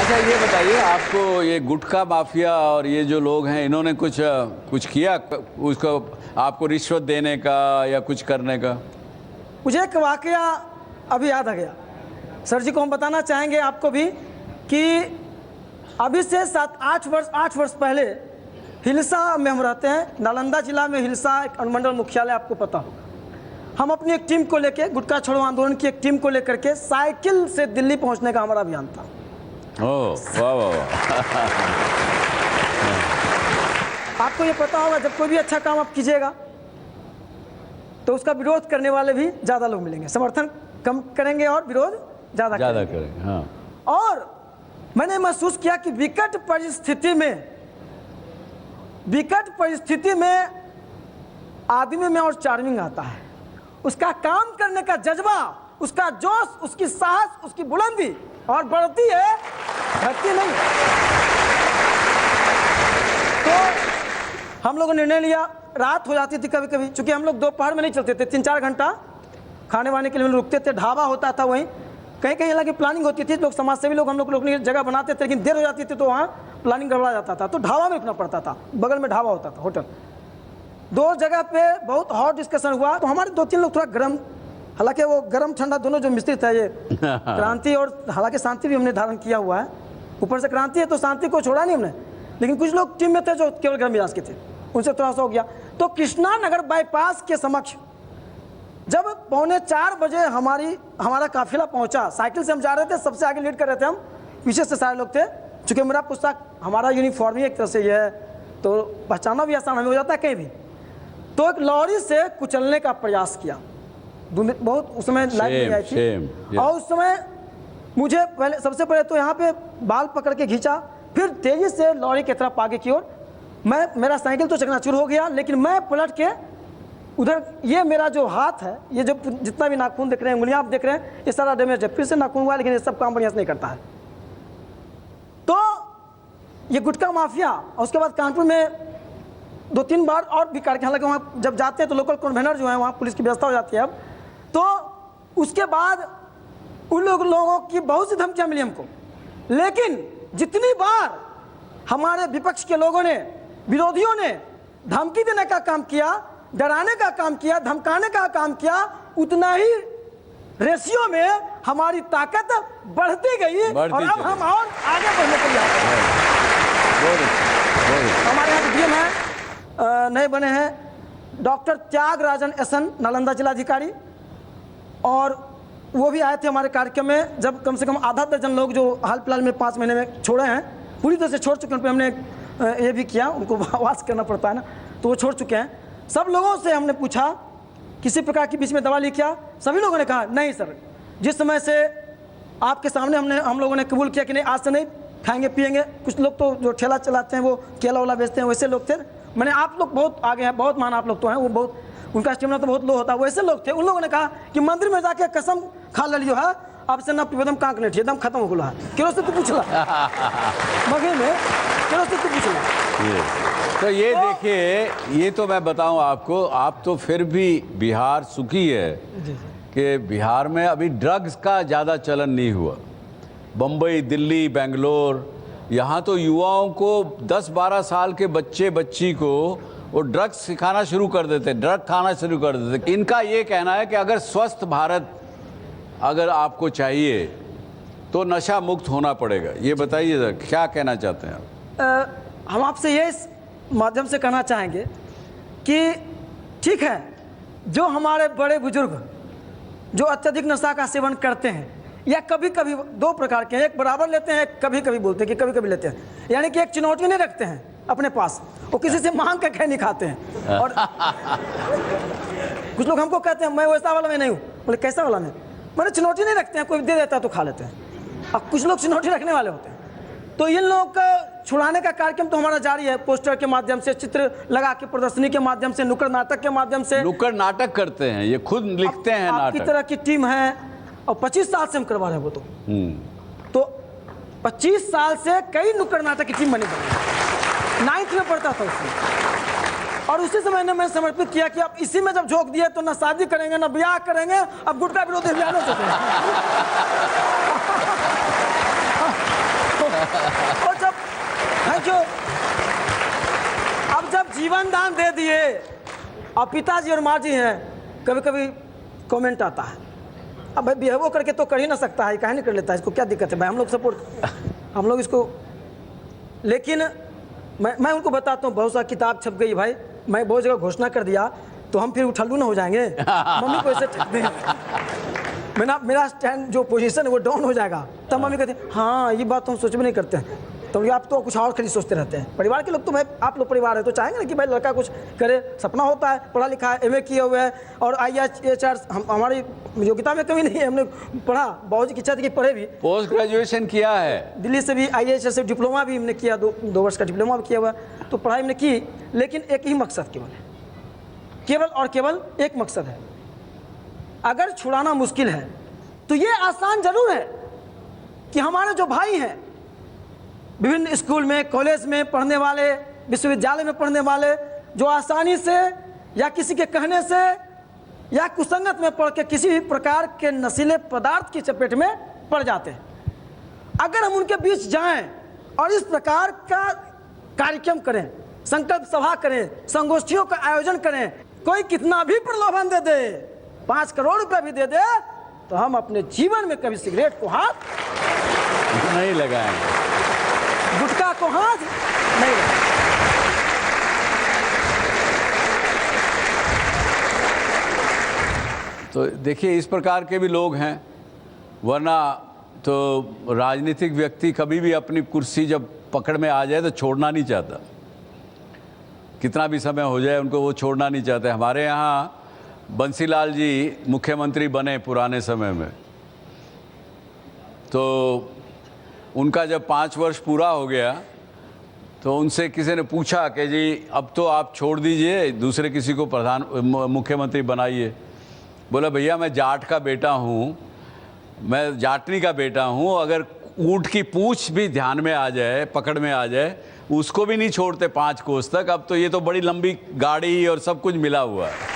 अच्छा ये बताइए, आपको ये गुटखा माफिया और ये जो लोग हैं, इन्होंने कुछ किया उसको, आपको रिश्वत देने का या कुछ करने का? मुझे एक वाकया अभी याद आ गया, सर जी को हम बताना चाहेंगे आपको भी कि अभी से 8 वर्ष पहले हिलसा में हम रहते हैं, नालंदा जिला में हिलसा एक अनुमंडल मुख्यालय आपको पता होगा। हम अपनी एक टीम को लेकर, गुटखा छोड़ो आंदोलन की एक टीम को लेकर के साइकिल से दिल्ली पहुंचने का हमारा अभियान था। ओह वाह वाह वाह। आपको ये पता होगा, जब कोई भी अच्छा काम आप कीजिएगा तो उसका विरोध करने वाले भी ज़्यादा लोग मिलेंगे, समर्थन कम करेंगे और विरोध ज़्यादा करेंगे। हाँ। और मैंने महसूस किया कि विकट परिस्थिति में आदमी में और चार्मिंग आता है, उसका काम करने का जज्बा, उसका जोश, उसकी साहस, उसकी बुलंदी और बढ़ती है, घटती नहीं। तो हम लोगों ने निर्णय लिया, रात हो जाती थी कभी कभी, चूंकि हम लोग दोपहर में नहीं चलते थे, 3-4 घंटा खाने वाने के लिए रुकते थे, ढाबा होता था वहीं, कहीं कहीं हालांकि प्लानिंग होती थी, लोग समाज सेवी लोग हम लोग अपनी जगह बनाते थे, लेकिन देर हो जाती थी तो वहाँ प्लानिंग गड़बड़ा जाता था, तो ढाबा में रुकना पड़ता था, बगल में ढाबा होता था, होटल। 2 जगह पे बहुत हॉट डिस्कशन हुआ, तो हमारे 2-3 लोग थोड़ा गर्म, हालांकि वो गर्म ठंडा दोनों जो मिश्रित है, ये क्रांति और हालांकि शांति भी हमने धारण किया हुआ है, ऊपर से क्रांति है तो शांति को छोड़ा नहीं हमने, लेकिन कुछ लोग टीम में थे जो केवल गर्म मिजाज के थे, उनसे थोड़ा सा हो गया। तो कृष्णा नगर बाईपास के समक्ष जब 3:45 बजे हमारा काफिला पहुंचा, साइकिल से हम जा रहे थे, सबसे आगे लीड कर रहे थे हम, पीछे से सारे लोग थे, चूंकि मेरा पोशाक, हमारा यूनिफॉर्म ही एक तरह से ये है तो पहचानना भी आसान हमें हो जाता है कहीं भी। तो एक लॉरी से कुचलने का प्रयास किया, बहुत उस समय लाइट नहीं आई थी, और उस समय मुझे सबसे पहले तो यहाँ पे बाल पकड़ के खींचा, फिर तेजी से लॉरी की तरफ आगे की ओर, मेरा साइकिल तो चकनाचूर हो गया, लेकिन मैं पलट के उधर, ये मेरा जो हाथ है, ये जो जितना भी नाखून देख रहे हैं, उंगलियां आप देख रहे हैं, ये सारा डैमेज है, फिर से नाखून हुआ, लेकिन ये सब काम बढ़िया से नहीं करता है। तो ये गुटखा माफिया, और उसके बाद कानपुर में 2-3 बार और भी कार्यक्रम, हालांकि वहाँ जब जाते हैं तो लोकल कन्वेनर जो है वहाँ पुलिस की व्यवस्था हो जाती है अब, तो उसके बाद उन लोगों की बहुत सी धमकियाँ मिली हमको, लेकिन जितनी बार हमारे विपक्ष के लोगों ने, विरोधियों ने धमकी देने का काम किया, डराने का काम किया, धमकाने का काम किया, उतना ही रेशियो में हमारी ताकत बढ़ती गई, और अब हम और आगे बढ़ने के लिए हमारे यहाँ डीएम है, नए बने हैं डॉक्टर त्यागराजन एसन, नालंदा जिलाधिकारी, और वो भी आए थे हमारे कार्यक्रम में, जब कम से कम आधा दर्जन लोग जो हाल फिलहाल में 5 महीने में छोड़े हैं, पूरी तरह से छोड़ चुके हैं, उन पर हमने ये भी किया, उनको वास करना पड़ता है ना, तो वो छोड़ चुके हैं। सब लोगों से हमने पूछा किसी प्रकार की बीच में दवा ली क्या, सभी लोगों ने कहा नहीं सर, जिस समय से आपके सामने हम लोगों ने कबूल किया कि नहीं आज से नहीं खाएंगे पिएंगे, कुछ लोग तो जो ठेला चलाते हैं वो केला वाला बेचते हैं, वैसे लोग थे, मैंने आप लोग बहुत आगे हैं, बहुत महान आप लोग तो हैं, वो बहुत, उनका स्टेमिना तो बहुत लो होता है, वैसे लोग थे, उन लोगों ने कहा कि मंदिर में जाके कसम खा लियो है, अब से ना एकदम कांक नहीं, एकदम खत्म हो गया, क्यों से तू पूछला मगे में, क्यों से तू पूछला। तो ये देखिए, ये तो मैं बताऊं आपको, आप तो फिर भी बिहार सुखी है कि बिहार में अभी ड्रग्स का ज़्यादा चलन नहीं हुआ। बम्बई, दिल्ली, बेंगलोर, यहाँ तो युवाओं को 10-12 साल के बच्ची को वो ड्रग्स सिखाना शुरू कर देते, ड्रग खाना शुरू कर देते। इनका ये कहना है कि अगर स्वस्थ भारत अगर आपको चाहिए तो नशा मुक्त होना पड़ेगा। ये बताइए क्या कहना चाहते हैं आप? हम आपसे ये माध्यम से कहना चाहेंगे कि ठीक है, जो हमारे बड़े बुजुर्ग जो अत्यधिक नशा का सेवन करते हैं, या कभी कभी 2 प्रकार के हैं, एक बराबर लेते हैं, कभी कभी बोलते हैं कि कभी कभी लेते हैं, यानी कि एक चुनौती नहीं रखते हैं अपने पास, वो किसी से मांग के कहीं नहीं खाते हैं। और कुछ लोग हमको कहते हैं मैं वैसा वाला में नहीं हूँ, बोले कैसा वाला में, मैंने चुनौती नहीं रखते हैं, कोई दे देता है तो खा लेते हैं। अब कुछ लोग चुनौती रखने वाले होते हैं, तो इन लोगों का छुड़ाने का कार्यक्रम तो हमारा जारी है, पोस्टर के माध्यम से, चित्र लगा के, प्रदर्शनी के माध्यम से, नुक्कड़ नाटक के माध्यम से। नुक्कड़ नाटक करते हैं, ये खुद लिखते हैं नाटक। आपकी तरह की टीम है, और 25 साल से हम करवा रहे हैं वो तो 25 साल से कई नुक्कड़ नाटक की टीम बनी 9th में पढ़ता था उसमें, और उसी समय ने मैं समर्पित किया कि अब इसी में जब झोंक दिए तो ना शादी करेंगे ना ब्याह करेंगे, अब गुटखा विरोधी अभियान हो चुके हैं। खानदान दे दिए। अब पिताजी और माँ जी हैं, कभी कभी कमेंट आता है, अब भाई बिहेवो करके तो कर ही ना सकता है, काहे नहीं कर लेता है, इसको क्या दिक्कत है भाई, हम लोग सपोर्ट, हम लोग इसको। लेकिन मैं उनको बताता हूँ, बहुत सा किताब छप गई भाई, मैं बहुत जगह घोषणा कर दिया तो हम फिर उठल्लू ना हो जाएंगे, मम्मी को ऐसे ठग दें, मेरा स्टैंड जो पोजीशन है वो डाउन हो जाएगा, तब मम्मी कहते हैं हाँ ये बात तो हम सोच भी नहीं करते हैं। तो आप तो कुछ और खाली सोचते रहते हैं। परिवार के लोग तो, मैं आप लोग परिवार है तो चाहेंगे ना कि भाई लड़का कुछ करे, सपना होता है, पढ़ा लिखा है, एमए किए हुए है और IAS हमारी योग्यता में कमी नहीं है, हमने पढ़ा, बहुत की इच्छा थी कि पढ़े भी, पोस्ट ग्रेजुएशन किया है, दिल्ली से भी IAS से डिप्लोमा भी हमने किया, 2 वर्ष का डिप्लोमा भी किया हुआ, तो पढ़ाई हमने की, लेकिन एक ही मकसद केवल और केवल एक मकसद है, अगर छुड़ाना मुश्किल है तो ये आसान जरूर है कि हमारे जो भाई हैं विभिन्न स्कूल में, कॉलेज में पढ़ने वाले, विश्वविद्यालय में पढ़ने वाले, जो आसानी से या किसी के कहने से या कुसंगत में पढ़ के किसी भी प्रकार के नशीले पदार्थ की चपेट में पड़ जाते हैं, अगर हम उनके बीच जाएं और इस प्रकार का कार्यक्रम करें, संकल्प सभा करें, संगोष्ठियों का आयोजन करें, कोई कितना भी प्रलोभन दे दे, 5 करोड़ रुपए भी दे दे, तो हम अपने जीवन में कभी सिगरेट को हाथ नहीं लगाएंगे, गुटखा को हाथ नहीं लगाएंगे। तो देखिए इस प्रकार के भी लोग हैं, वरना तो राजनीतिक व्यक्ति कभी भी अपनी कुर्सी जब पकड़ में आ जाए तो छोड़ना नहीं चाहता, कितना भी समय हो जाए उनको वो छोड़ना नहीं चाहते। हमारे यहाँ बंसीलाल जी मुख्यमंत्री बने पुराने समय में, तो उनका जब 5 वर्ष पूरा हो गया तो उनसे किसी ने पूछा कि जी अब तो आप छोड़ दीजिए, दूसरे किसी को मुख्यमंत्री बनाइए। बोला भैया मैं जाट का बेटा हूँ, मैं जाटनी का बेटा हूँ, अगर ऊँट की पूंछ भी ध्यान में आ जाए, पकड़ में आ जाए, उसको भी नहीं छोड़ते 5 कोस तक, अब तो ये तो बड़ी लंबी गाड़ी और सब कुछ मिला हुआ है।